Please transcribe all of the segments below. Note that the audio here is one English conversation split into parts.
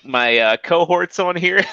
my cohorts on here.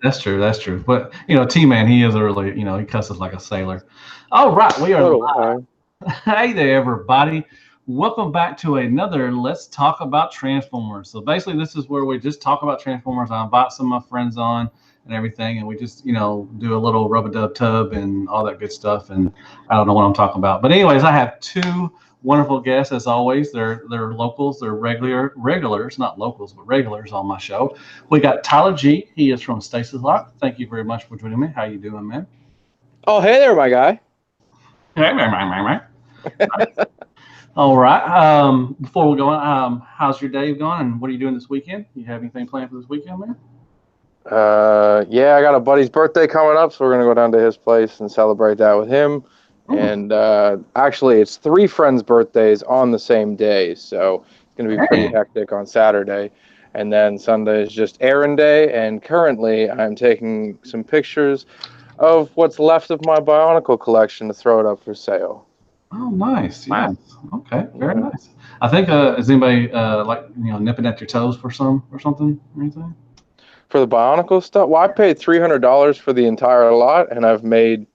That's true. That's true. But T-Man, he is a really, he cusses like a sailor. All right, we are So live. do I. Hey there, everybody. Welcome back to another Let's Talk About Transformers. So basically, this is where we just talk about Transformers. I invite some of my friends on and everything, and we just, do a little rub-a-dub tub and all that good stuff. And I don't know what I'm talking about. But anyways, I have two wonderful guests as always. They're locals. They're regulars, not locals, but regulars on my show. We got Tyler G. He is from Stasis Lock. Thank you very much for joining me. How you doing, man? Oh, hey there, my guy. Hey, all right. Before we go on, how's your day going, and what are you doing this weekend? You have anything planned for this weekend, man? Yeah, I got a buddy's birthday coming up, so we're gonna go down to his place and celebrate that with him. Ooh. And actually, it's three friends' birthdays on the same day, so it's gonna be pretty Hey. hectic on Saturday. And then Sunday is just errand day, and currently I'm taking some pictures of what's left of my Bionicle collection to throw it up for sale. Oh, nice. Wow. Yes. Okay. Very Yeah. nice. I think. Is anybody like nipping at your toes for some or something or anything? For the Bionicle stuff, well, I paid $300 for the entire lot, and I've made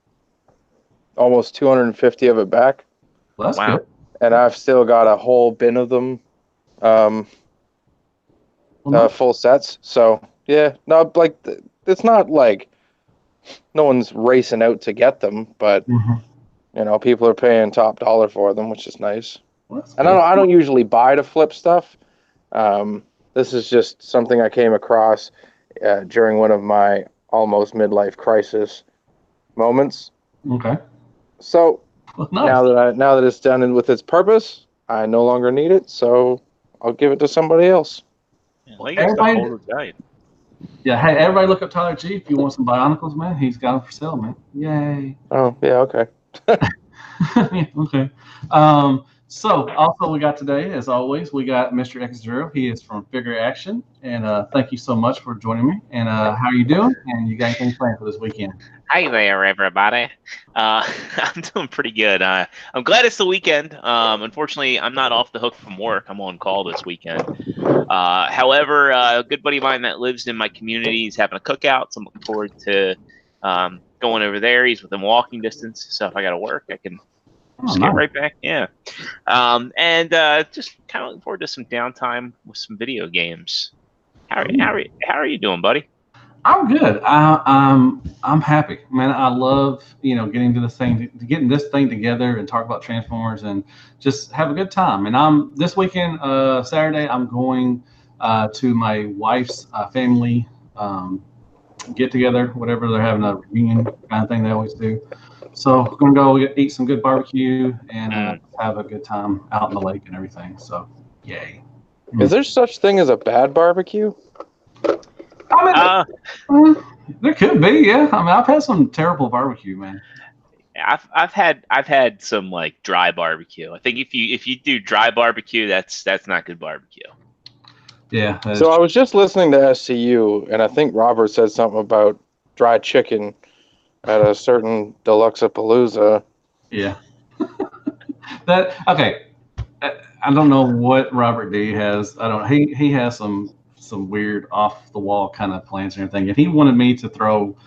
almost 250 of it back. Well, that's Wow. good. And I've still got a whole bin of them, um, Well, nice. full sets. So yeah, no, like it's not like no one's racing out to get them, but Mhm. people are paying top dollar for them, which is nice. Well, that's And good. I don't usually buy to flip stuff. This is just something I came across during one of my almost midlife crisis moments. Okay. So Well, nice. now that it's done with its purpose, I no longer need it. So I'll give it to somebody else. Well, you got stuff Everybody. older than Yeah. Hey, everybody, look up Tyler G. If you want some Bionicles, man, he's got them for sale, man. Yay. Oh yeah, okay. Yeah, okay. So also we got today, as always, we got Mr. X0. He is from Figure Action, and thank you so much for joining me. And how are you doing? And you got anything planned for this weekend? Hi there, everybody. I'm doing pretty good. I'm glad it's the weekend. Unfortunately, I'm not off the hook from work. I'm on call this weekend. However, a good buddy of mine that lives in my community is having a cookout, so I'm looking forward to going over there. He's within walking distance, so if I got to work, I can Oh, just get nice. right back. Yeah. And just kind of looking forward to some downtime with some video games. How are you doing, buddy? I'm good. I'm happy, man. I love getting to getting this thing together and talk about Transformers and just have a good time. And I'm this weekend, Saturday, I'm going to my wife's family get together, whatever they're having a reunion kind of thing they always do. So we're gonna go eat some good barbecue and have a good time out in the lake and everything. So yay! Is there such thing as a bad barbecue? I mean, there could be, yeah. I mean, I've had some terrible barbecue, man. I've had some like dry barbecue. I think if you do dry barbecue, that's not good barbecue. Yeah. So I was just listening to SCU, and I think Robert said something about dried chicken at a certain Deluxe Palooza. Yeah. Okay. I don't know what Robert D has. I don't. He has some weird off the wall kind of plans and everything, and he wanted me to throw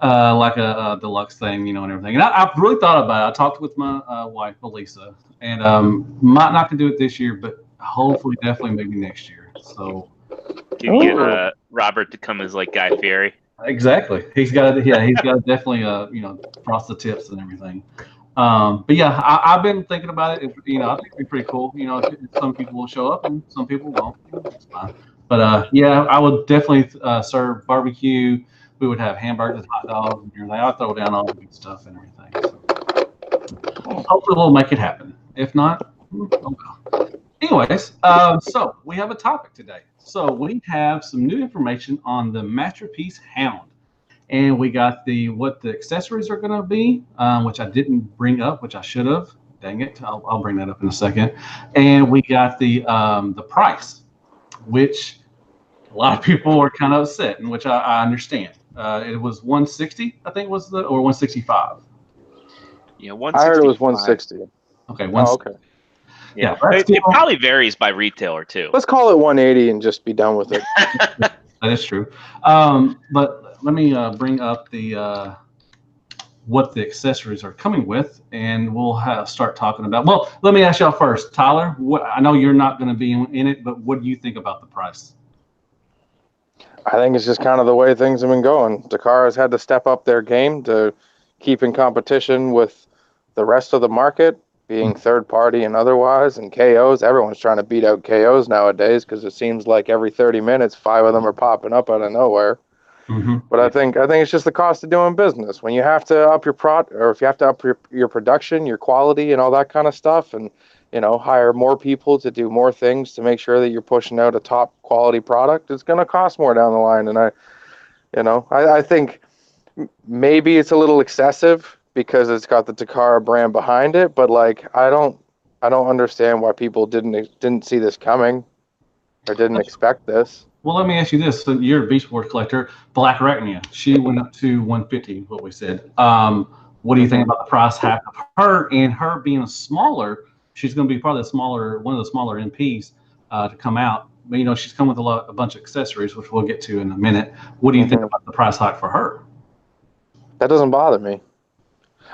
like a deluxe thing, and everything. And I've really thought about it. I talked with my wife, Elisa, and might not can do it this year, but hopefully, definitely maybe next year. So Can you get Robert to come as like Guy Fieri? exactly, he's got to, yeah, he's got to definitely frost the tips and everything. But yeah, I've been thinking about it. I think it'd be pretty cool. Some people will show up and some people won't. It's fine. But yeah, I would definitely serve barbecue. We would have hamburgers, hot dogs, and everything. I'll throw down all the good stuff and everything. So hopefully, we'll make it happen. If not, oh well. Anyways, so we have a topic today. So we have some new information on the Masterpiece Hound. And we got what the accessories are going to be, which I didn't bring up, which I should have. Dang it! I'll bring that up in a second. And we got the price, which a lot of people are kind of upset, and which I understand. It was 160, I think was or 165. Yeah, I heard it was 160. Okay, Oh, okay. Yeah, that's it probably varies by retailer too. Let's call it 180 and just be done with it. That is true. But let me bring up the what the accessories are coming with, and we'll start talking about. Well, let me ask y'all first, Tyler. I know you're not going to be in it, but what do you think about the price? I think it's just kind of the way things have been going. Takara's had to step up their game to keep in competition with the rest of the market, being third party and otherwise, and KOs. Everyone's trying to beat out KOs nowadays because it seems like every 30 minutes, 5 of them are popping up out of nowhere. Mm-hmm. But I think it's just the cost of doing business. When you have to up your or if you have to up your production, your quality, and all that kind of stuff, and hire more people to do more things to make sure that you're pushing out a top quality product, it's going to cost more down the line. And I think maybe it's a little excessive because it's got the Takara brand behind it, but like I don't understand why people didn't see this coming or didn't expect this. Well, let me ask you this: so you're a Beach Board collector. Black Arachnia, she went up to 150. What we said. What do you think about the price hack of her, and her being a smaller? She's going to be probably one of the smaller MPs to come out. But she's come with a bunch of accessories, which we'll get to in a minute. What do you think about the price hike for her? That doesn't bother me.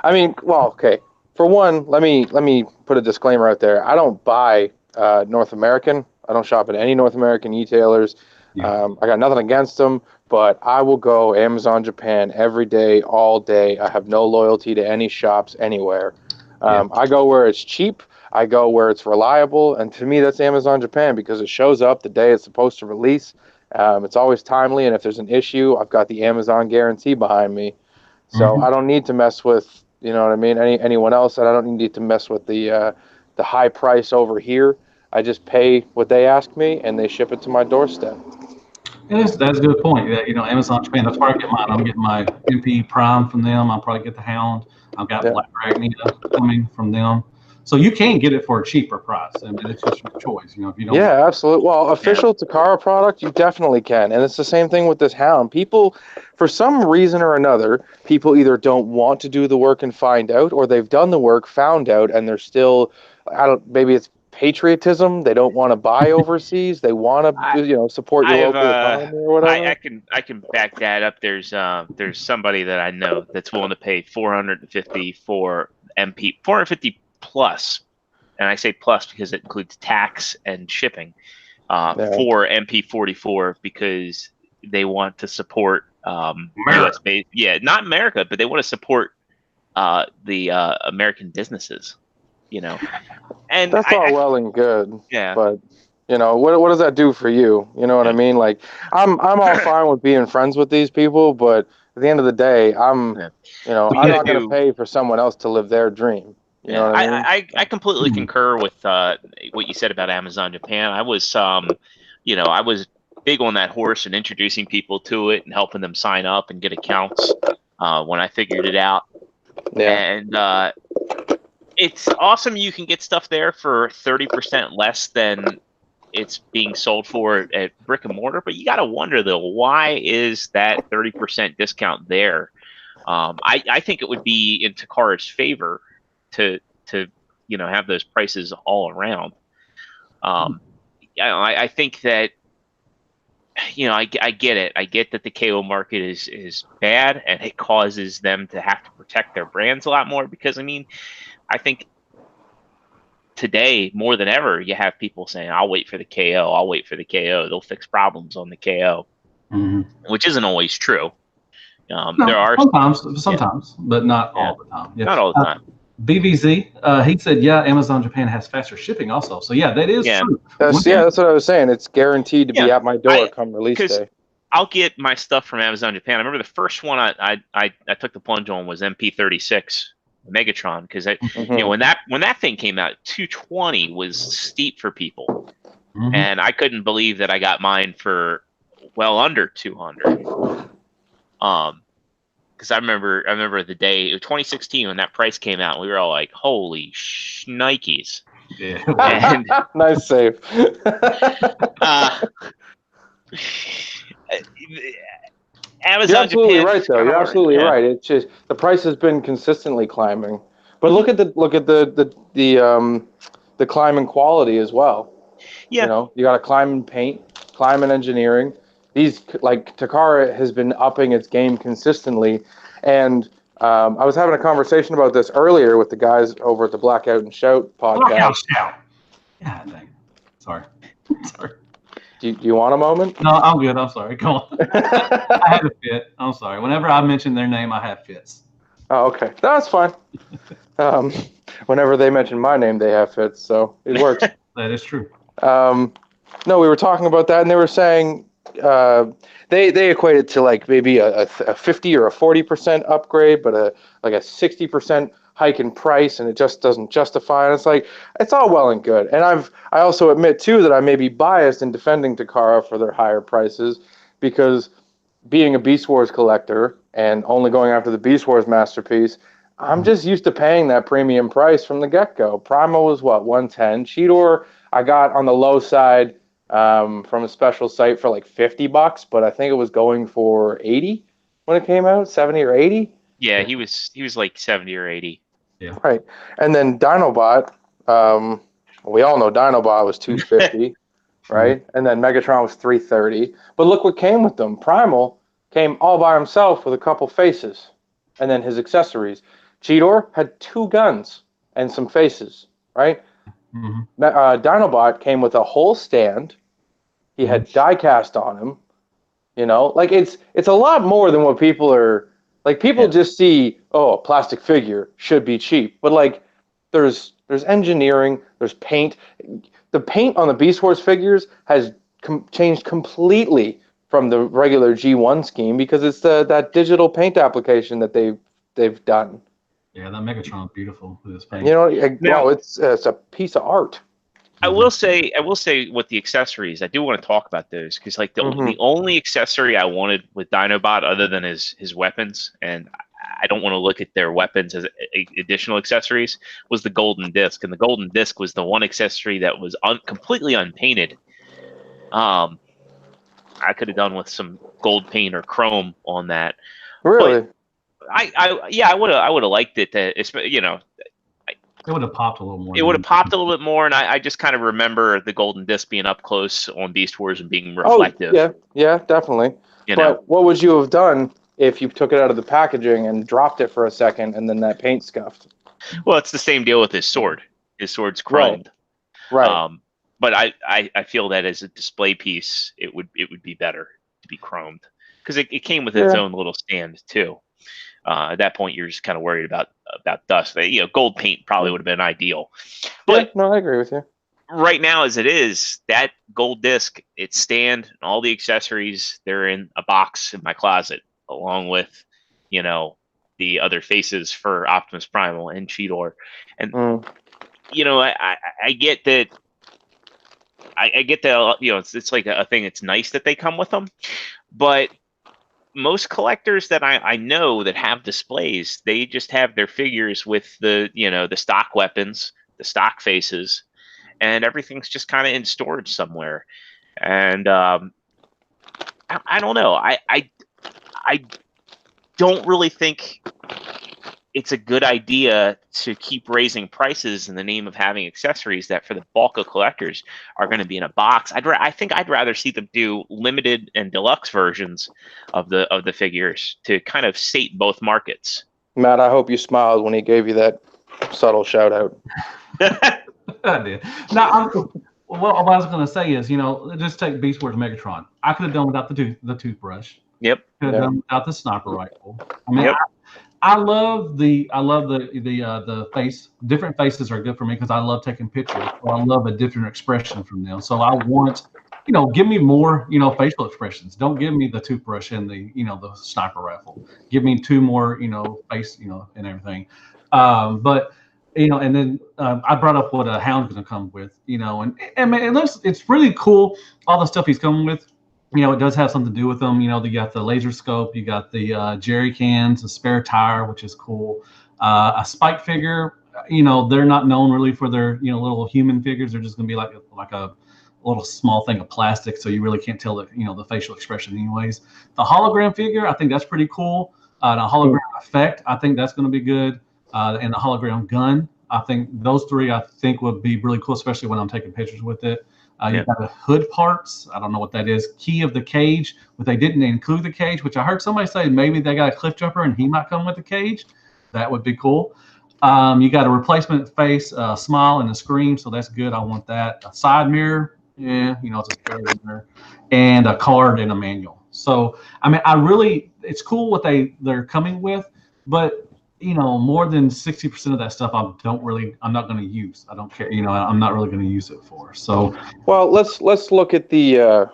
I mean, well, okay. For one, let me put a disclaimer out there. I don't buy North American. I don't shop at any North American e-tailers. Yeah. I got nothing against them, but I will go Amazon Japan every day, all day. I have no loyalty to any shops anywhere. I go where it's cheap. I go where it's reliable, and to me, that's Amazon Japan because it shows up the day it's supposed to release. It's always timely, and if there's an issue, I've got the Amazon guarantee behind me. So I don't need to mess with, anyone else, and I don't need to mess with the high price over here. I just pay what they ask me, and they ship it to my doorstep. That's a good point. Amazon Japan, that's where I get mine. I'm getting my MP Prime from them. I'll probably get the Hound. I've got Black Arachnia coming from them. So you can get it for a cheaper price. I mean, it's just your choice. If you don't. Yeah, absolutely. Well, official Takara product, you definitely can. And it's the same thing with this Hound. People, for some reason or another, people either don't want to do the work and find out, or they've done the work, found out, and they're still, maybe it's patriotism. They don't want to buy overseas. They want to, support your local economy or whatever. I can back that up. There's somebody that I know that's willing to pay $450 for MP, $450 plus, and I say plus because it includes tax and shipping for MP44 because they want to support U.S. based, not America, but they want to support the American businesses. And that's all well and good. Yeah. But what does that do for you? You know what I mean? Like I'm all fine with being friends with these people, but at the end of the day, I'm not going to pay for someone else to live their dream. You know what I mean? I completely concur with what you said about Amazon Japan. I was I was big on that horse and introducing people to it and helping them sign up and get accounts when I figured it out. Yeah. And it's awesome you can get stuff there for 30% less than it's being sold for at brick and mortar. But you got to wonder, though, why is that 30% discount there? I think it would be in Takara's favor to have those prices all around. I think that I get it. I get that the KO market is bad and it causes them to have to protect their brands a lot more because I think today more than ever you have people saying I'll wait for the KO. I'll wait for the KO. They'll fix problems on the KO, which isn't always true. There are sometimes, but not all the time. Yeah. Not all the time. BVZ, he said, Amazon Japan has faster shipping also. So, that is true. That's what I was saying. It's guaranteed to be at my door come release day. I'll get my stuff from Amazon Japan. I remember the first one I took the plunge on was MP36 Megatron because when that thing came out, 220 was steep for people, and I couldn't believe that I got mine for well under 200. Because I remember the day 2016 when that price came out, we were all like, "Holy shnikes!" Yeah. And, nice save. Amazon You're absolutely Japan, right, though. You're absolutely right. It's just the price has been consistently climbing. But look at the the climb in quality as well. Yeah. You know, you got to climb in paint, climb in engineering. These, like, Takara has been upping its game consistently. And I was having a conversation about this earlier with the guys over at the Blackout and Shout podcast. Blackout Shout. God dang. Sorry. Sorry. Do you want a moment? No, I'm good. I'm sorry. Go on. I had a fit. I'm sorry. Whenever I mention their name, I have fits. Oh, okay. That's fine. Whenever they mention my name, they have fits, so it works. That is true. No, we were talking about that, and they were saying they equate it to like maybe a 50 or a 40% upgrade, but a 60% hike in price, and it just doesn't justify. And it's like, it's all well and good. And I also admit too that I may be biased in defending Takara for their higher prices, because being a Beast Wars collector and only going after the Beast Wars masterpiece, I'm just used to paying that premium price from the get-go. Primal was what, 110? Cheetor I got on the low side from a special site for like $50, but I think it was going for 80 when it came out, 70 or 80. Yeah, he was like 70 or 80. Yeah. Right. And then Dinobot, we all know Dinobot was 250, right? And then Megatron was 330. But look what came with them. Primal came all by himself with a couple faces and then his accessories. Cheetor had 2 guns and some faces, right? Mm-hmm. Dinobot came with a whole stand. He had die-cast on him. You know, like it's a lot more than what people are like. People just see, oh, a plastic figure should be cheap, but like there's engineering, there's paint. The paint on the Beast Wars figures has changed completely from the regular G1 scheme, because it's that digital paint application that they've done. Yeah, that Megatron's beautiful with his paint. You know, wow, it's a piece of art. I will say with the accessories, I do want to talk about those, because like the only accessory I wanted with Dinobot, other than his weapons, and I don't want to look at their weapons as additional accessories, was the golden disc. And the golden disc was the one accessory that was completely unpainted. I could have done with some gold paint or chrome on that. Really? But I would have liked it to, you know. It would have popped a little more. It would have popped a little bit more, and I just kind of remember the golden disc being up close on Beast Wars and being reflective. Oh, yeah, definitely. But what would you have done if you took it out of the packaging and dropped it for a second and then that paint scuffed? Well, it's the same deal with his sword. His sword's chromed. Right. But I feel that as a display piece, it would be better to be chromed, because it came with its own little stand too. At that point, you're just kind of worried about dust. You know, gold paint probably would have been ideal. But no, I agree with you. Right now, as it is, that gold disc, its stand, and all the accessories, they're in a box in my closet, along with, you know, the other faces for Optimus Primal and Cheetor. And you know, I get that. I get that. You know, it's like a thing. It's nice that they come with them, but most collectors that I know that have displays, they just have their figures with the stock weapons, the stock faces, and everything's just kind of in storage somewhere. And I don't know. I don't really think it's a good idea to keep raising prices in the name of having accessories that, for the bulk of collectors, are going to be in a box. I think I'd rather see them do limited and deluxe versions of the figures to kind of sate both markets. Matt, I hope you smiled when he gave you that subtle shout out. I did. Now, what I was going to say is, you know, just take Beast Wars Megatron. I could have done without the toothbrush. Yep. Could have done without the sniper rifle. I mean, I love the face. Different faces are good for me because I love taking pictures. So I love a different expression from them. So I want, you know, give me more, you know, facial expressions. Don't give me the toothbrush and the sniper rifle. Give me 2 more, you know, face, you know, and everything. But you know, and then I brought up what a Hound's going to come with, you know, and man, it's really cool. All the stuff he's coming with. You know, it does have something to do with them. You know, you got the laser scope, you got the jerry cans, a spare tire, which is cool. A Spike figure, you know, they're not known really for their, you know, little human figures. They're just going to be like a little small thing of plastic, so you really can't tell the, you know, the facial expression anyways. The hologram figure, I think that's pretty cool. The hologram effect, I think that's going to be good. And the hologram gun, I think those three I think would be really cool, especially when I'm taking pictures with it. Yeah. You've got the hood parts. I don't know what that is. Key of the cage, but they didn't include the cage, which I heard somebody say maybe they got a cliff jumper and he might come with the cage. That would be cool. You got a replacement face, smile, and a scream, so that's good. I want that. A side mirror, yeah, it's a spare mirror, and a card and a manual. So I mean, it's cool what they're coming with, but more than 60% of that stuff I'm not going to use. I don't care. I'm not really going to use it for. So, well, let's look at the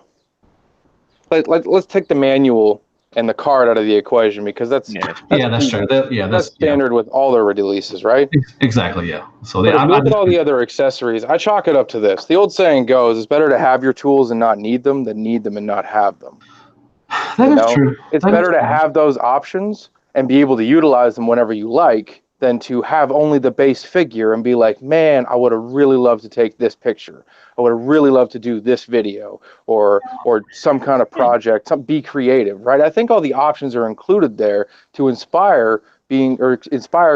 let's take the manual and the card out of the equation, because that's true. That's standard with all their releases, right? Exactly. Yeah. So but if you look at all the other accessories, I chalk it up to this. The old saying goes, "It's better to have your tools and not need them than need them and not have them." That is true. It's better to have those options and be able to utilize them whenever you like, than to have only the base figure and be like, man, I would have really loved to take this picture. I would have really loved to do this video or some kind of project. Be creative, right? I think all the options are included there to inspire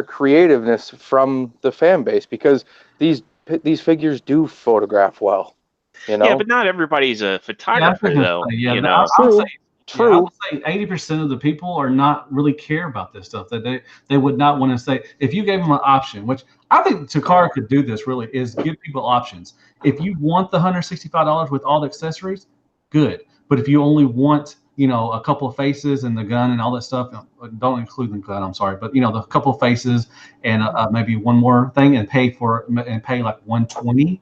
creativeness from the fan base, because these figures do photograph well. Yeah, but not everybody's a photographer, though. True. I would say 80% of the people are not really care about this stuff. That they would not want to say, if you gave them an option, which I think Takara could do this really, is give people options. If you want the $165 with all the accessories, good. But if you only want, a couple of faces and the gun and all that stuff, don't include the gun, I'm sorry, but the couple of faces and maybe one more thing and pay like $120.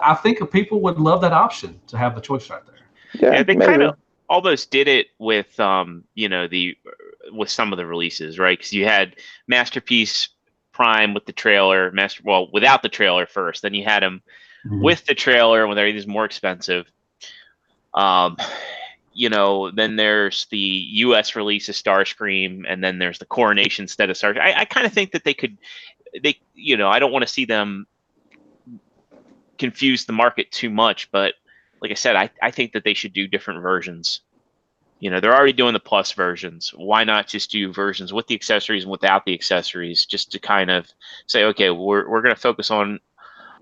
I think people would love that option to have the choice right there. Yeah, they kind of almost did it with with some of the releases, right? Because you had Masterpiece Prime with the trailer, without the trailer first, then you had him with the trailer when everything's more expensive. Then there's the US release of Starscream, and then there's the Coronation instead of Starscream. I kind of think that I don't want to see them confuse the market too much, but like I said, I think that they should do different versions. They're already doing the plus versions. Why not just do versions with the accessories and without the accessories, just to kind of say, okay, we're going to focus on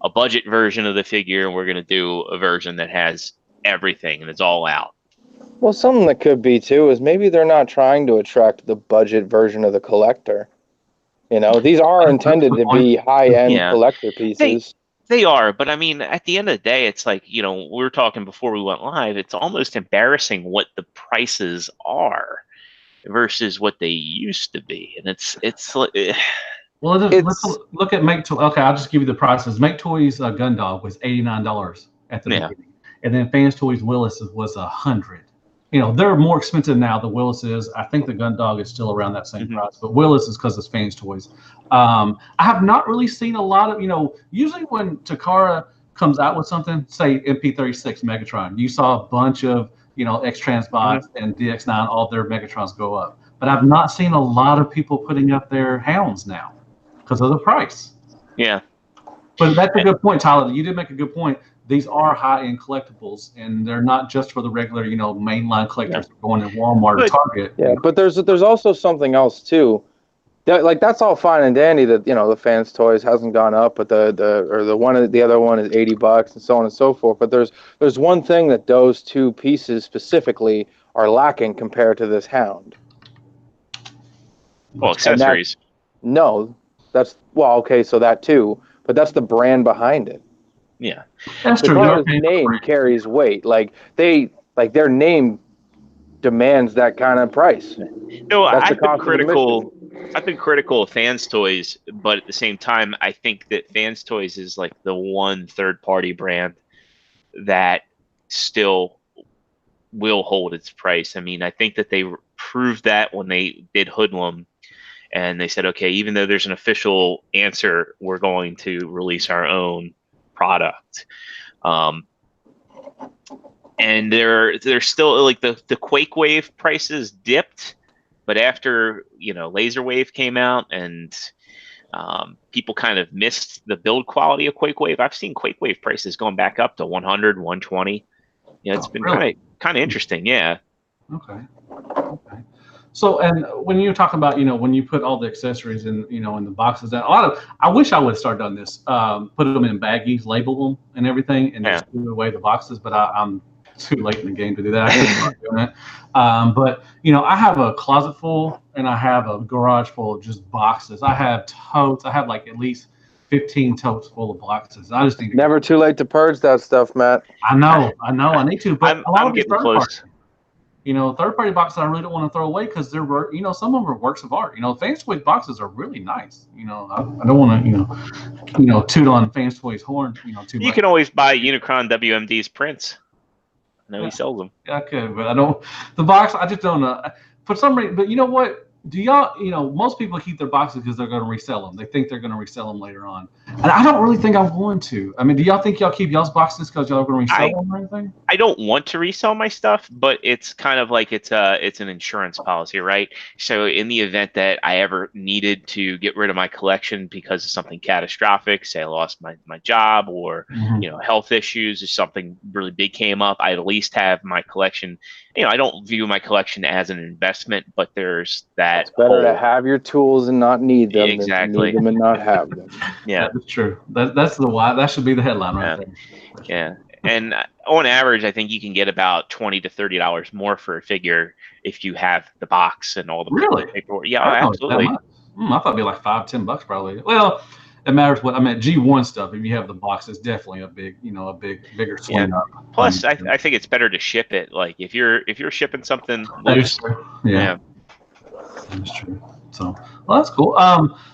a budget version of the figure, and we're going to do a version that has everything and it's all out. Well, something that could be too is maybe they're not trying to attract the budget version of the collector. These are intended to be high-end collector pieces. They are, but I mean, at the end of the day, it's like, we were talking before we went live, it's almost embarrassing what the prices are versus what they used to be. And it's well, let's look at Make Toys. Okay, I'll just give you the prices. Make Toys Gundog was $89 at the beginning. And then Fans Toys Willis was $100. They're more expensive now than Willis is. I think the Gundog is still around that same price, but Willis is because it's Fans Toys. I have not really seen a lot of, usually when Takara comes out with something, say MP36 Megatron, you saw a bunch of, X-Transbots and DX9, all their Megatrons go up. But I've not seen a lot of people putting up their Hounds now because of the price. Yeah. But that's a good point, Tyler. You did make a good point. These are high-end collectibles, and they're not just for the regular, mainline collectors going in Walmart or Target. Yeah, but there's also something else too. That's all fine and dandy that the Fans Toys hasn't gone up, but the other one is $80 and so on and so forth. But there's one thing that those two pieces specifically are lacking compared to this Hound. Well, accessories. So that too, but that's the brand behind it. Yeah, that's true. Their name carries weight. Their name demands that kind of price. No, I've been critical of Fans Toys, but at the same time, I think that Fans Toys is like the one third-party brand that still will hold its price. I mean, I think that they proved that when they did Hoodlum, and they said, okay, even though there's an official answer, we're going to release our own product. And they're still like the Quake Wave prices dipped, but after Laser Wave came out and people kind of missed the build quality of Quake Wave, I've seen Quake Wave prices going back up to 100, 120. It's been kind of interesting. Yeah. Okay. So, and when you're talking about, when you put all the accessories in, in the boxes, that I wish I would start doing this. Put them in baggies, label them, and everything, and just give away the boxes. But I'm too late in the game to do that. I should start doing it. But I have a closet full, and I have a garage full of just boxes. I have totes. I have like at least 15 totes full of boxes. I just need to Never too late to purge that stuff, Matt. I know. I need to, but I'm getting close. Third-party boxes I really don't want to throw away because they're, some of them are works of art. Fans Toys boxes are really nice. I don't want to, toot on Fans Toys horn, too much. You can always buy Unicron WMD's prints. I know he sells them. Yeah, I could, but I don't. The box, I just don't know. For some reason, but you know what? Do y'all, most people keep their boxes because they're going to resell them. They think they're going to resell them later on. And I don't really think I'm going to. I mean, do y'all think y'all keep y'all's boxes because y'all are going to resell them or anything? I don't want to resell my stuff, but it's kind of like it's an insurance policy, right? So in the event that I ever needed to get rid of my collection because of something catastrophic, say I lost my job or, health issues or something really big came up, I at least have my collection. I don't view my collection as an investment, but there's that. It's better to have your tools and not need them than to need them and not have them. Yeah, that's true. That's the why. That should be the headline right there. Yeah, and on average, I think you can get about $20 to $30 more for a figure if you have the box and all the paperwork. Yeah, absolutely. I thought it'd be like $5-10 probably. Well, it matters what I mean. G1 stuff. If you have the box, it's definitely a big, bigger swing up. Plus, I think it's better to ship it. Like if you're shipping something loose, yeah. That's true. So, well, that's cool.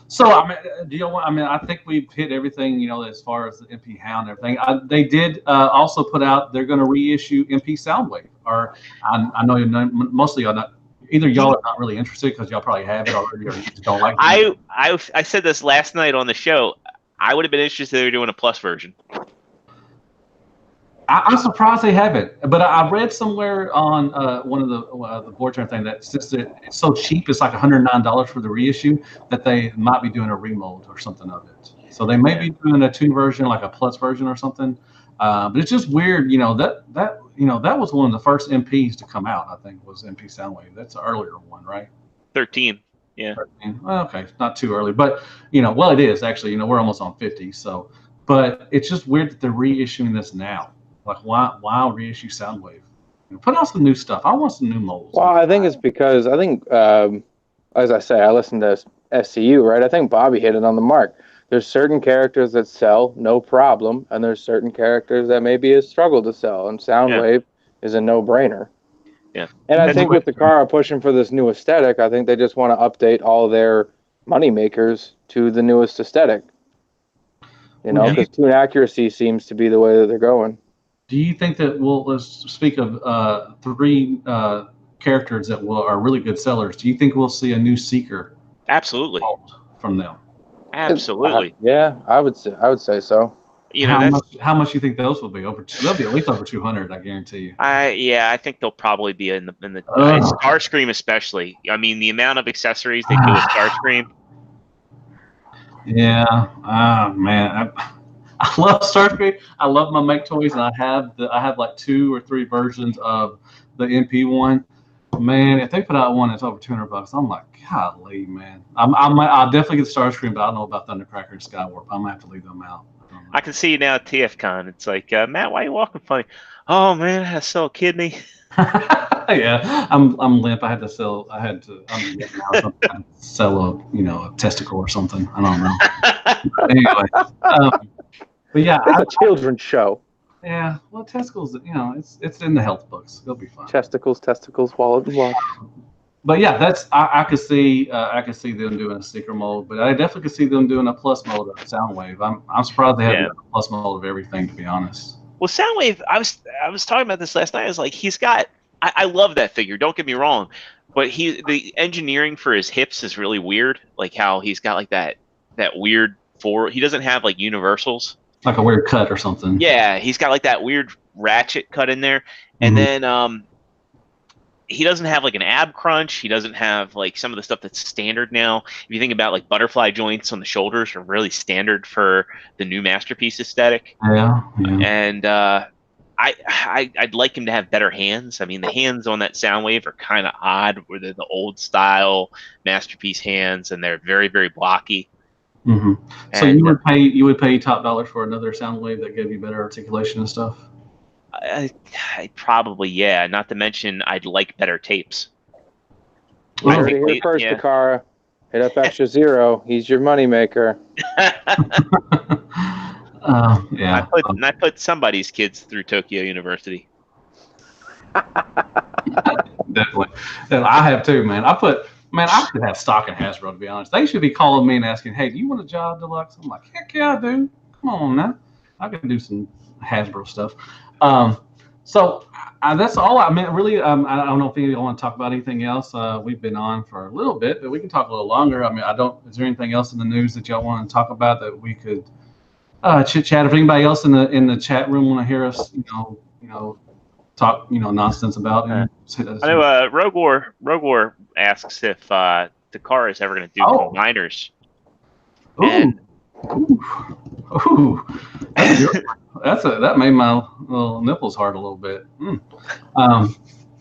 So I mean, do you want? I mean, I think we've hit everything. As far as the MP Hound and everything. They did also put out. They're going to reissue MP Soundwave. Or I know most of y'all not. Either y'all are not really interested because y'all probably have it already, or you just don't like it. I said this last night on the show. I would have been interested if they were doing a plus version. I'm surprised they haven't, but I read somewhere on one of the board term thing that since it's so cheap, it's like $109 for the reissue, that they might be doing a remold or something of it. So they may be doing a 2 version, like a plus version or something. But it's just weird, that was one of the first MPs to come out. I think was MP Soundwave. That's an earlier one, right? 13. Yeah. 13. Well, okay, not too early, but well, it is actually. We're almost on 50. So, but it's just weird that they're reissuing this now. Like, why reissue Soundwave? Put out some new stuff. I want some new molds. Well, I think it's because as I say, I listened to SCU, right? I think Bobby hit it on the mark. There's certain characters that sell, no problem, and there's certain characters that maybe a struggle to sell, and Soundwave is a no-brainer. Yeah. And I think with the car pushing for this new aesthetic, I think they just want to update all their money makers to the newest aesthetic. Because tune accuracy seems to be the way that they're going. Do you think that let's speak of 3 characters that are really good sellers. Do you think we'll see a new Seeker? Absolutely. From them. Absolutely. Yeah, I would say so. How much do you think those will be? They'll be at least over 200, I guarantee you. I think they'll probably be in the Starscream especially. I mean, the amount of accessories they do with Starscream. Yeah. Man. I love Starscream. I love my Make Toys, and I have like 2 or 3 versions of the MP one. Man, if they put out one that's over $200, I'm like, golly, man. I'll definitely get Starscream, but I don't know about Thundercracker and Skywarp. I'm gonna have to leave them out. I can see you now at TFCon. It's like, Matt, why are you walking funny? Oh man, I had to sell a kidney. Yeah, I'm limp. I had to sell a testicle or something. I don't know. Anyway, but yeah, it's a children's show. Yeah, well, testicles, it's in the health books. It'll be fine. Testicles, wallet. But yeah, I could see them doing a sticker mold, but I definitely could see them doing a plus mold of Soundwave. I'm surprised they haven't done a plus mold of everything, to be honest. Well, Soundwave, I was talking about this last night. I was like, he's got. I love that figure. Don't get me wrong, but the engineering for his hips is really weird. Like how he's got like that weird he doesn't have like universals. Like a weird cut or something. Yeah, he's got like that weird ratchet cut in there, and then he doesn't have like an ab crunch. He doesn't have like some of the stuff that's standard now. If you think about like butterfly joints on the shoulders are really standard for the new Masterpiece aesthetic. Yeah. And I'd like him to have better hands. I mean, the hands on that Soundwave are kind of odd, where they're the old style Masterpiece hands, and they're very, very blocky. Mm-hmm. So And you would pay top dollar for another Soundwave that gave you better articulation and stuff. I probably, yeah. Not to mention, I'd like better tapes. You heard it here first, Takara. Hit up Extra Zero. He's your moneymaker. Yeah. I put somebody's kids through Tokyo University. Definitely. I have too, man. I should have stock in Hasbro, to be honest. They should be calling me and asking, hey, do you want a job, Deluxe? I'm like, heck yeah, I do. Come on now. I can do some Hasbro stuff. So that's all I meant. Really, I don't know if you want to talk about anything else. We've been on for a little bit, but we can talk a little longer. I mean, is there anything else in the news that y'all want to talk about that we could chit chat? If anybody else in the chat room want to hear us, talk, nonsense about. I know Rogue War asks if Takara is ever going to do combiners. Ooh. That made my little nipples hard a little bit.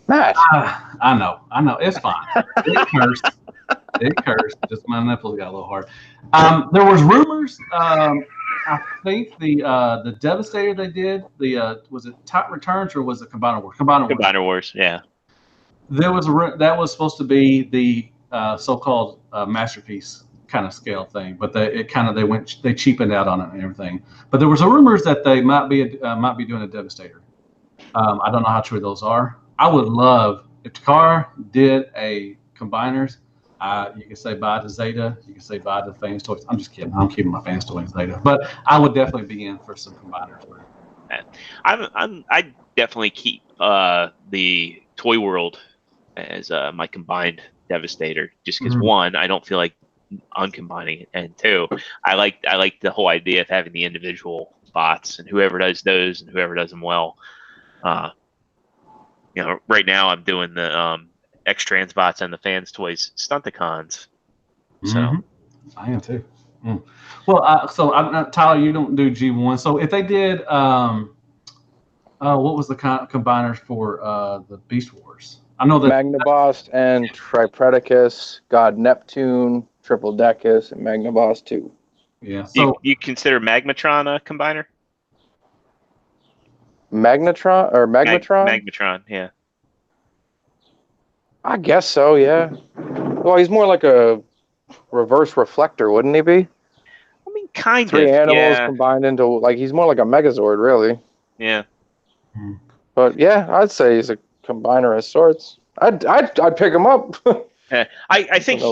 Matt. I know. It's fine. It cursed. Just my nipples got a little hard. There was rumors. I think the Devastator they did, was it Top Returns or was it Combiner Wars? Combiner Wars, yeah. There was that was supposed to be the so-called Masterpiece kind of scale thing, but they cheapened out on it and everything. But there was rumors that they might be doing a Devastator. I don't know how true those are. I would love if Takara did a Combiners. You can say bye to Zeta. You can say bye to Fans Toys. I'm just kidding. I'm keeping my Fans Toys Zeta, but I would definitely be in for some Combiners. I definitely keep the Toy World as my combined Devastator, just because one, I don't feel like uncombining it, and two, I like the whole idea of having the individual bots, and whoever does those and whoever does them well. Right now I'm doing the X-Trans bots and the Fans Toys Stunticons. So I am too. Well, so Tyler, you don't do G1. So if they did, what was the combiners for the Beast Wars? I know that Magnaboss and Tripredacus, God Neptune, Triple Decus, and Magnaboss 2. Yeah. So you consider Magmatron a combiner? Magnetron or Magmatron? Magmatron, yeah. I guess so, yeah. Well, he's more like a reverse reflector, wouldn't he be? I mean, kind Three of. animals combined into he's more like a Megazord, really. Yeah. But yeah, I'd say he's a combiner of sorts. I'd pick him up. I think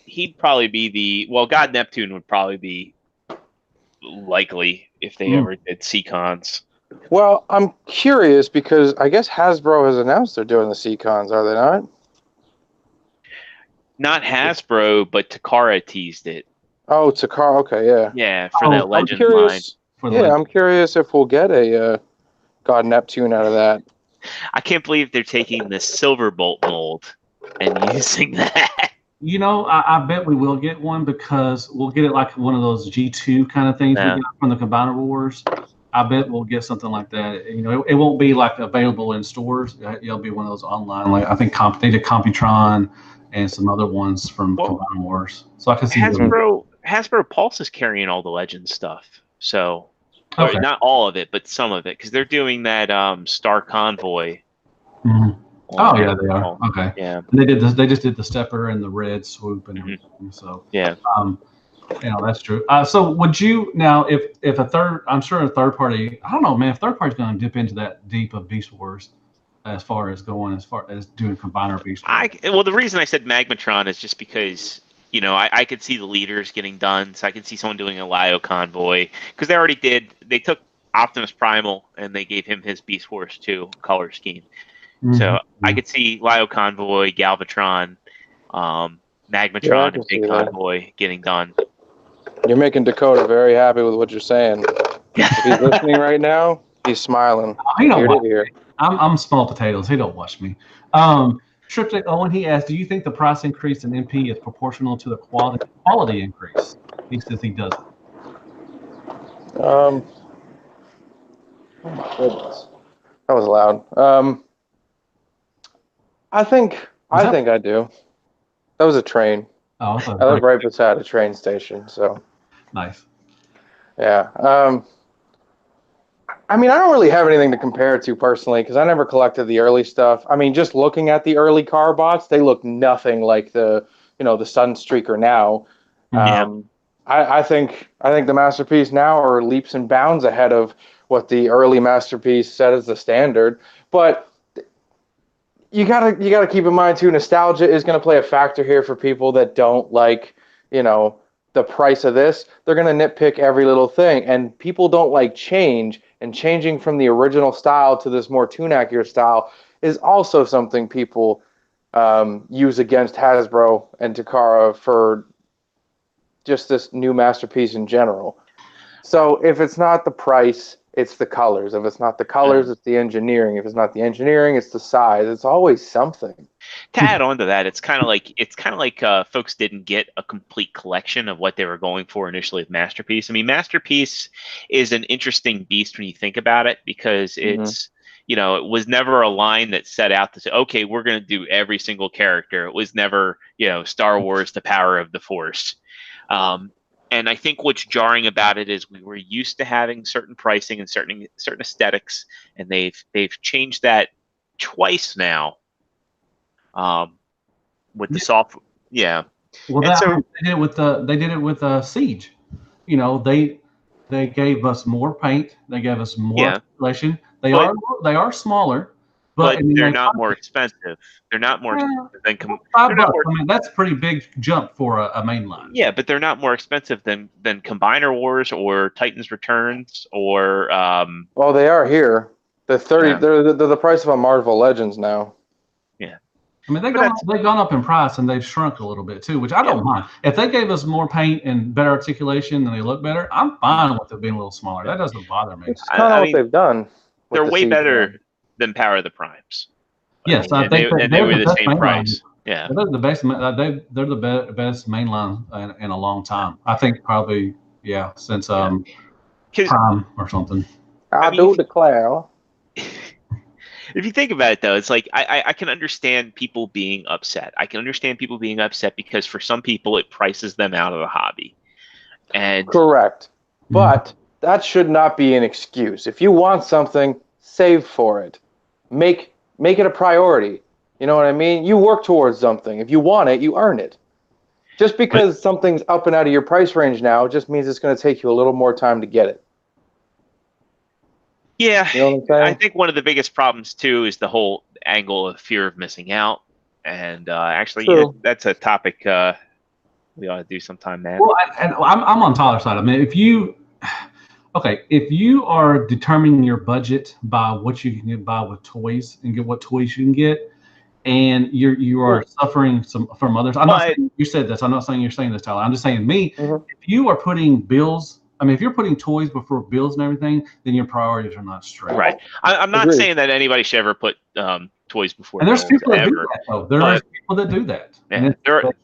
he'd probably be God Neptune would probably be likely if they ever did Seacons. Well, I'm curious because I guess Hasbro has announced they're doing the Seacons, are they not? Not Hasbro, but Takara teased it. Oh, Takara, okay, yeah. Yeah, for that Legend line. I'm curious if we'll get a God Neptune out of that. I can't believe they're taking the Silverbolt mold and using that. I bet we will get one because we'll get it like one of those G2 kind of things we get from the Combiner Wars. I bet we'll get something like that. It won't be like available in stores. It'll be one of those online. Like I think they did Computron and some other ones from Combiner Wars. So I can see Hasbro Pulse is carrying all the Legend stuff. So not all of it, but some of it, because they're doing that Star Convoy. Oh yeah, they are. Okay. Yeah. And they just did the Stepper and the Red Swoop and everything. So yeah. That's true. So would you now, if a third party, I don't know, man, if third party's going to dip into that deep of Beast Wars, as far as doing Combiner Beast Wars? The reason I said Magmatron is just because I could see the leaders getting done, so I could see someone doing a Lio Convoy, because they took Optimus Primal and they gave him his Beast Wars 2 color scheme. So I could see Lio Convoy, Galvatron, Magmatron, and Big Convoy getting done. You're making Dakota very happy with what you're saying. If he's listening right now, he's smiling. He don't watch me. I'm small potatoes. He don't watch me. Triptych Owen, he asked, do you think the price increase in MP is proportional to the quality increase? He says he doesn't. Oh my goodness. That was loud. I think I do. That was a train. Oh, I live right beside a train station, so nice. yeah. I mean, I don't really have anything to compare it to personally because I never collected the early stuff. I mean, just looking at the early car bots, they look nothing like the Sunstreaker now. Yeah. I think the Masterpiece now are leaps and bounds ahead of what the early Masterpiece set as the standard. But you gotta keep in mind too, nostalgia is gonna play a factor here for people that don't like, you know, the price of this. They're gonna nitpick every little thing, and people don't like change. And changing from the original style to this more tune accurate style is also something people use against Hasbro and Takara for just this new Masterpiece in general. So if it's not the price, it's the colors. If it's not the colors, it's the engineering. If it's not the engineering, it's the size. It's always something. To add on to that, it's kind of like folks didn't get a complete collection of what they were going for initially with Masterpiece. I mean, Masterpiece is an interesting beast when you think about it because it's it was never a line that set out to say, okay, we're going to do every single character. It was never Star Wars: The Power of the Force. And I think what's jarring about it is we were used to having certain pricing and certain aesthetics, and they've changed that twice now. With the soft, yeah. Well, they did it with Siege. They gave us more paint. They gave us more articulation. They are smaller, but they're not more expensive. They're not more expensive than $5. I mean, that's a pretty big jump for a mainline. Yeah, but they're not more expensive than Combiner Wars or Titans Returns or. Well, they are here. They're they're the price of a Marvel Legends now. Yeah. I mean, they've gone up in price and they've shrunk a little bit too, which I don't mind. If they gave us more paint and better articulation and they look better, I'm fine with it being a little smaller. That doesn't bother me. It's kind of what they've done. They're way better than Power of the Primes. Yes, I think they were the same price. Yeah, they're the best. They're the best mainline in a long time. I think probably since Prime or something. I do declare. If you think about it, though, it's like I can understand people being upset. I can understand people being upset because for some people it prices them out of the hobby. And correct, but that should not be an excuse. If you want something, save for it. Make it a priority. You know what I mean? You work towards something. If you want it, you earn it. Just because something's up and out of your price range now just means it's going to take you a little more time to get it. Yeah, you know what I'm saying? I think one of the biggest problems too is the whole angle of fear of missing out. And actually, that's a topic we ought to do sometime, man. Well, I'm on Tyler's side. I mean, if you are determining your budget by what you can buy with toys and get what toys you can get, and you are suffering from others. I'm not saying you said this. I'm not saying you're saying this, Tyler. I'm just saying if you are putting bills. I mean, if you're putting toys before bills and everything, then your priorities are not straight. Right. I'm not saying that anybody should ever put toys before. And there's people that do that, though. There are people that do that. Yeah,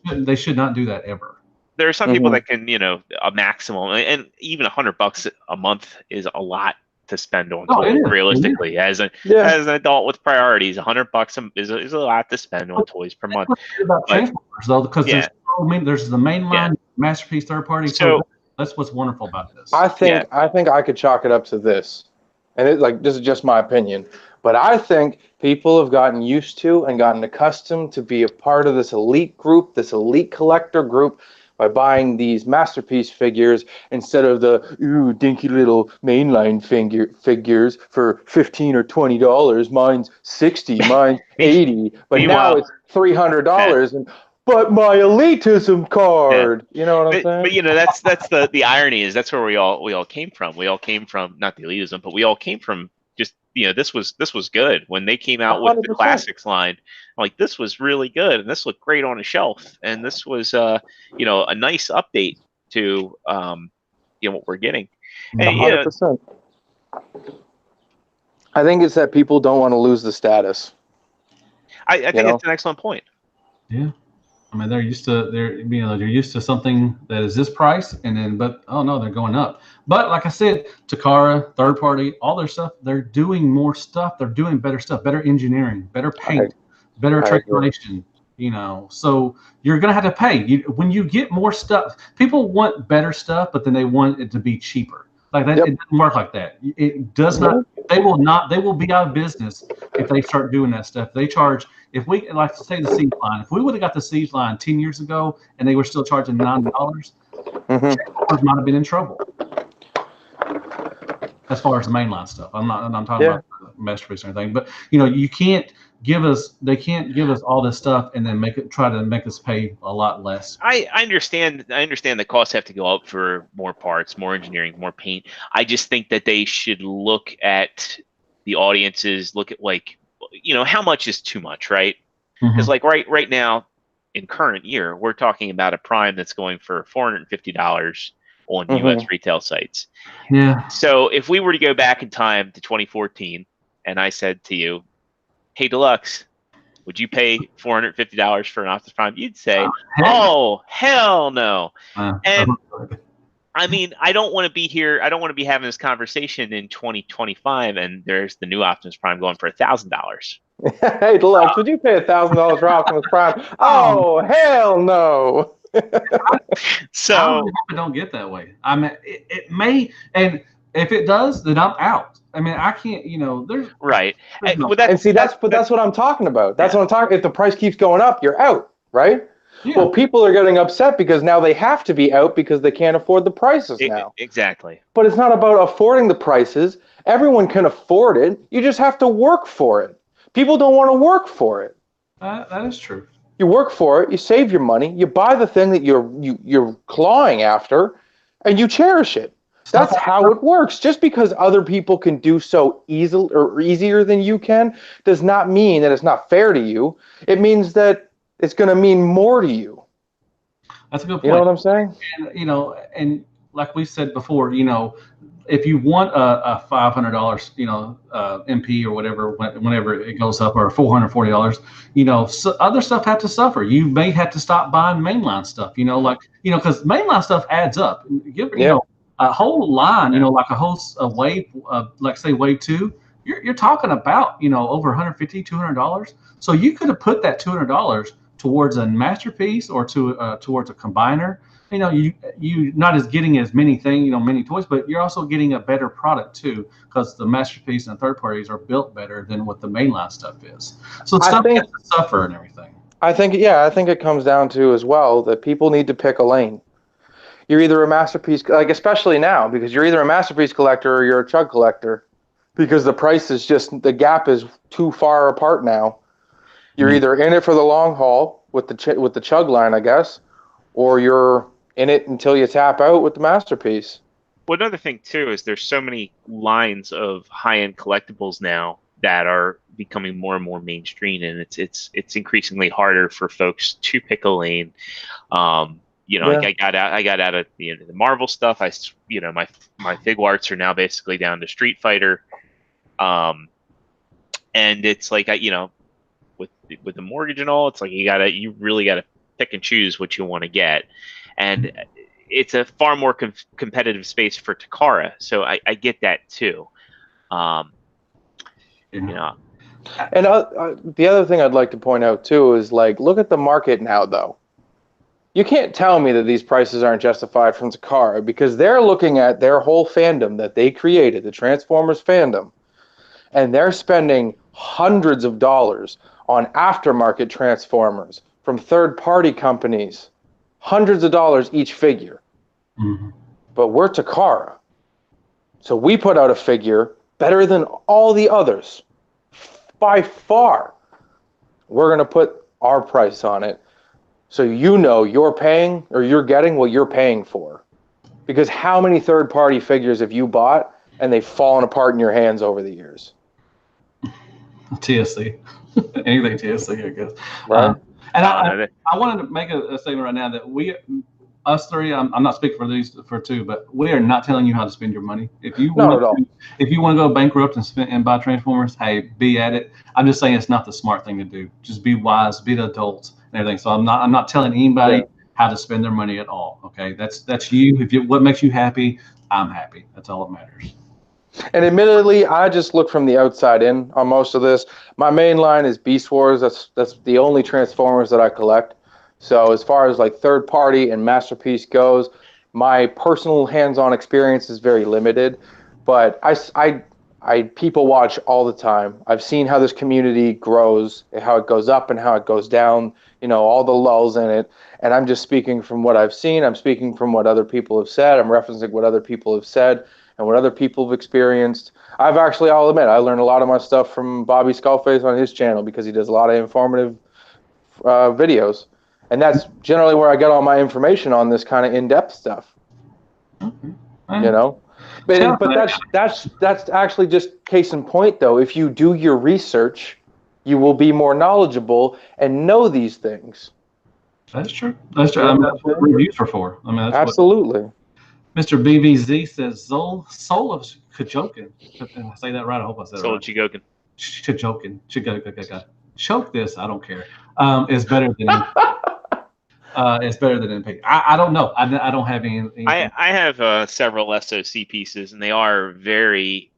and they should not do that ever. There are some people that can, a maximum, and even $100 a month is a lot to spend on toys. Realistically, as an adult with priorities, $100 is a lot to spend on toys per month. About Transformers, though, because there's the main line, Masterpiece, third party. So that's what's wonderful about this. I think I could chalk it up to this, and this is just my opinion, but I think people have gotten used to and gotten accustomed to be a part of this elite group, this elite collector group, by buying these Masterpiece figures instead of the dinky little mainline figures for $15 or $20. Mine's $60, mine's $80, but now it's $300 and. But my elitism card, you know what I'm saying? But that's the irony is that's where we all came from. We all came from not the elitism, but we all came from just this was good when they came out 100%. With the classics line. Like this was really good, and this looked great on a shelf, and this was a nice update to what we're getting. 100%. I think it's that people don't want to lose the status. I think it's an excellent point. Yeah. I mean, they're used to something that is this price, and then but oh no, they're going up. But like I said, Takara, third party, all their stuff, they're doing more stuff. They're doing better stuff, better engineering, better paint, better translation. So you're gonna have to pay. When you get more stuff, people want better stuff, but then they want it to be cheaper. Like that, it doesn't work like that. It does not. They will not. They will be out of business if they start doing that stuff. They charge. If we like to say the Siege line, if we would have got the Siege line 10 years ago and they were still charging $9, Transformers might have been in trouble. As far as the mainline stuff, I'm talking about the masterpiece or anything. But you can't give us. They can't give us all this stuff and then try to make us pay a lot less. I understand. I understand the costs have to go up for more parts, more engineering, more paint. I just think that they should look at the audiences. Look at how much is too much, right? Because right now, in current year, we're talking about a Prime that's going for $450 on U.S. retail sites. Yeah. So if we were to go back in time to 2014, and I said to you, "Hey, Deluxe, would you pay $450 for an Optimus Prime?" You'd say, "Oh, hell no!" And I mean, I don't want to be here. I don't want to be having this conversation in 2025, and there's the new Optimus Prime going for $1,000. Hey, Deluxe, would you pay $1,000 for Optimus Prime? Oh, hell no! So I don't get that way. I mean, it may, and if it does, then I'm out. I mean, I can't. There's right. And see, that's what I'm talking about. That's what I'm talking. If the price keeps going up, you're out, right? Yeah. Well, people are getting upset because now they have to be out because they can't afford the prices now. Exactly. But it's not about affording the prices. Everyone can afford it. You just have to work for it. People don't want to work for it. That is true. You work for it. You save your money. You buy the thing that you're clawing after, and you cherish it. That's how it works. Just because other people can do so easily or easier than you can does not mean that it's not fair to you. It means that it's going to mean more to you. That's a good point. You know what I'm saying? And, and like we said before, if you want a $500, MP or whatever, whenever it goes up, or $440, so other stuff have to suffer. You may have to stop buying mainline stuff, because mainline stuff adds up. A whole line, like a wave, like say wave 2, you're talking about, over $150, $200. So you could have put that $200 towards a masterpiece or towards a combiner. You not as getting as many things, many toys, but you're also getting a better product too, because the masterpiece and third parties are built better than what the mainline stuff is. So stuff has to suffer and everything. I think it comes down to as well that people need to pick a lane. You're either a masterpiece, especially now, because you're either a masterpiece collector or you're a chug collector, because the gap is too far apart now. You're either in it for the long haul with the chug line, I guess, or you're in it until you tap out with the masterpiece. Well, another thing too is there's so many lines of high-end collectibles now that are becoming more and more mainstream, and it's increasingly harder for folks to pick a lane. Like I got out of the Marvel stuff. My fig arts are now basically down to Street Fighter, and it's like with the mortgage and all, it's like you really gotta pick and choose what you want to get, and it's a far more competitive space for Takara. So I get that too. And the other thing I'd like to point out too is look at the market now though. You can't tell me that these prices aren't justified from Takara, because they're looking at their whole fandom that they created, the Transformers fandom, and they're spending hundreds of dollars on aftermarket Transformers from third-party companies, hundreds of dollars each figure. Mm-hmm. But we're Takara, so we put out a figure better than all the others, by far. We're going to put our price on it. So you're paying, or you're getting what you're paying for. Because how many third-party figures have you bought and they've fallen apart in your hands over the years? TSC. Anything TSC, I guess. Right. And I wanted to make a statement right now that us three, I'm not speaking for two, but we are not telling you how to spend your money. If you want to go bankrupt and buy Transformers, hey, be at it. I'm just saying it's not the smart thing to do. Just be wise, be the adults, and everything. So I'm not telling anybody how to spend their money at all. Okay, that's you. What makes you happy, I'm happy. That's all that matters. And admittedly, I just look from the outside in on most of this. My main line is Beast Wars. That's the only Transformers that I collect. So as far as like third party and Masterpiece goes, my personal hands-on experience is very limited. But I people watch all the time. I've seen how this community grows, how it goes up and how it goes down, all the lulls in it. And I'm just speaking from what I've seen. I'm speaking from what other people have said. I'm referencing what other people have said and what other people have experienced. I'll admit, I learned a lot of my stuff from Bobby Skullface on his channel because he does a lot of informative videos. And that's generally where I get all my information on this kind of in-depth stuff. But that's actually just case in point, though. If you do your research, you will be more knowledgeable and know these things. That's true. That's true. I mean, that's what reviews are for. I mean, that's absolutely. Mr. BBZ says Soul of Kajokin. Did I say that right? I hope I said Soul it right. Kajokin. Choke this. I don't care. It's better than it's better than MP. I don't know. I don't have any. I have several SOC pieces, and they are very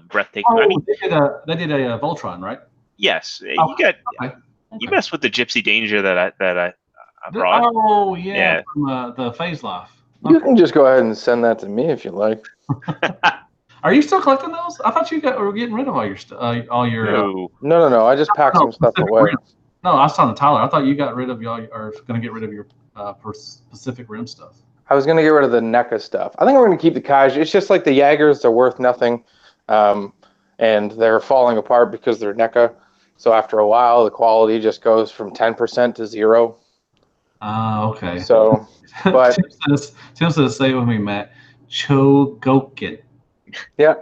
breathtaking. Oh, they did a Voltron, right? Yes. You messed with the Gypsy Danger that I brought. Oh yeah. From the Phase Life. You can just go ahead and send that to me if you like. Are you still collecting those? I thought you were getting rid of all your stuff. No. I just packed some stuff away. No, I was telling Tyler. I thought you got rid of y'all, or going to get rid of your Pacific Rim stuff. I was going to get rid of the NECA stuff. I think we're going to keep the Kaiju. It's just like the Jaegers. They're worth nothing, and they're falling apart because they're NECA. So after a while, the quality just goes from 10% to 0. Okay. So, but Tim says, "Say it with me, Matt." Chogokin. Yeah.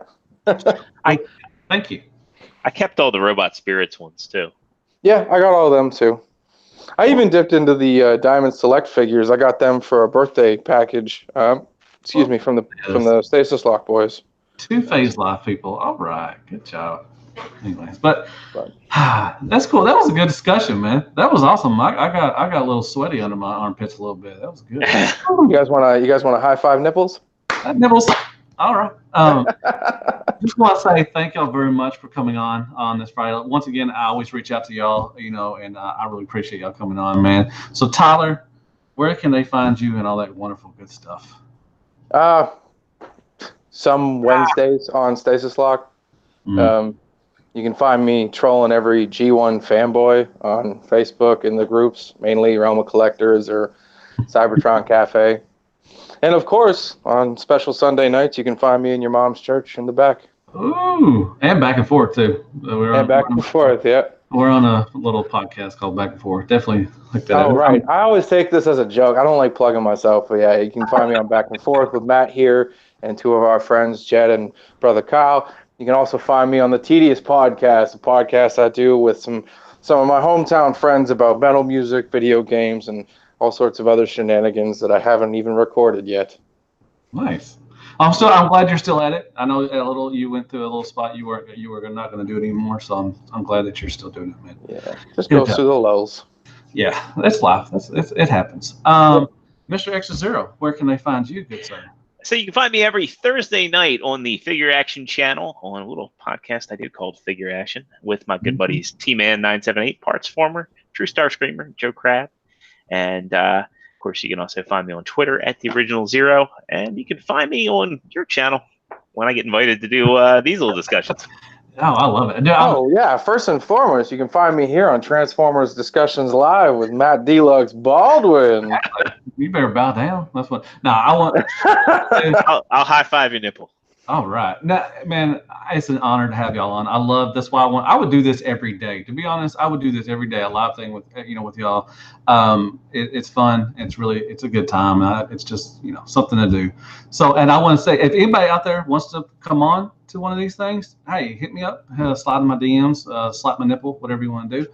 Thank you. I kept all the Robot Spirits ones too. Yeah, I got all of them too. I even dipped into the Diamond Select figures. I got them for a birthday package. From the Stasis Lock boys. 2 Phase Life people. All right, good job. Anyways, but that's cool. That was a good discussion, man. That was awesome. I got a little sweaty under my armpits a little bit. That was good. You guys want to high five nipples? Nipples. All right. Just want to say thank y'all very much for coming on this Friday. Once again, I always reach out to y'all, and I really appreciate y'all coming on, man. So Tyler, where can they find you and all that wonderful good stuff? Some Wednesdays on Stasis Lock. You can find me trolling every G1 fanboy on Facebook in the groups, mainly Realm of Collectors or Cybertron Cafe. And of course, on special Sunday nights, you can find me in your mom's church in the back. Ooh, and back and forth too. Back and forth, yeah. We're on a little podcast called Back and Forth. Definitely look that up. Oh, right. I always take this as a joke. I don't like plugging myself, but yeah, you can find me on Back and Forth with Matt here and 2 of our friends, Jed and brother Kyle. You can also find me on the Tedious Podcast, a podcast I do with some of my hometown friends about metal music, video games, and all sorts of other shenanigans that I haven't even recorded yet. Nice. I'm glad you're still at it. I know you went through a little spot you were not going to do it anymore, so I'm glad that you're still doing it, man. Yeah, just go through the lulls. Yeah, that's life. It happens. Mr. X0, where can they find you, good sir? So you can find me every Thursday night on the Figure Action channel on a little podcast I do called Figure Action with my good buddies T-Man978, Parts Former, True Star Screamer, Joe Crab. And, of course, you can also find me on Twitter at The Original Zero. And you can find me on your channel when I get invited to do these little discussions. Oh, I love it. Yeah. First and foremost, you can find me here on Transformers Discussions Live with Matt Deluxe Baldwin. You better bow down. That's what. No, I want. I'll high five your nipple. All right, now, man, it's an honor to have y'all on. I love. That's why I would do this every day. To be honest, I would do this every day. A live thing with y'all. It's fun. It's a good time. It's just something to do. So, and I want to say, if anybody out there wants to come on to one of these things, hey, hit me up. Slide in my DMs. Slap my nipple. Whatever you want to do.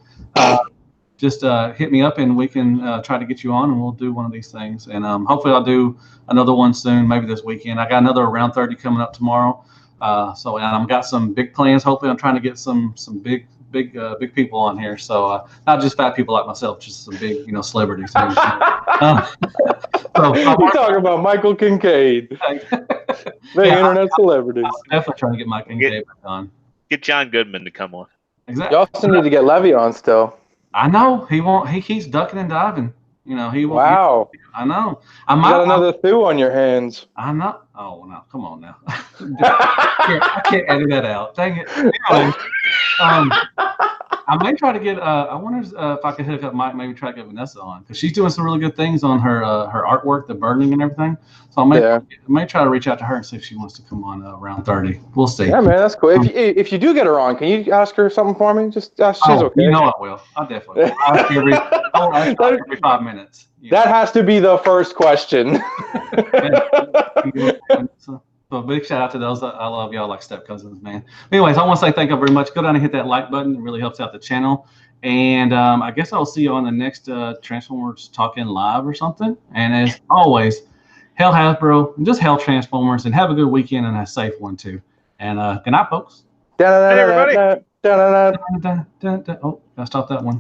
Just hit me up and we can try to get you on and we'll do one of these things. And hopefully I'll do another one soon, maybe this weekend. I got another Around 30 coming up tomorrow. And I've got some big plans. Hopefully I'm trying to get some big big people on here. So not just fat people like myself, just some big celebrities. So, We're talking about Michael Kincaid, the internet celebrities. I'm definitely trying to get my Kincaid back on. Get John Goodman to come on. Exactly. You also need to get Levy on still. I know he won't. He keeps ducking and diving. He won't. Wow. I know. You got another Thu on your hands. I know. Oh no! Come on now. I can't edit that out. Dang it. Anyway, I may try to get. I wonder if I could hook up Mike. Maybe try to get Vanessa on because she's doing some really good things on her artwork, the burning and everything. So I may try to reach out to her and see if she wants to come on around 30. We'll see. Yeah, man, that's cool. If you do get her on, can you ask her something for me? Just ask. She's okay. You know I will. I definitely will. I'll ask her every 5 minutes. That has to be the first question. So big shout out to those. I love y'all like step cousins, man. Anyways, I want to say thank you very much. Go down and hit that like button. It really helps out the channel. And I guess I'll see you on the next Transformers Talking Live or something. And as always, hell Hasbro, and just hell Transformers, and have a good weekend and a safe one too. And good night, folks. Hey, everybody. Oh, gotta stop that one.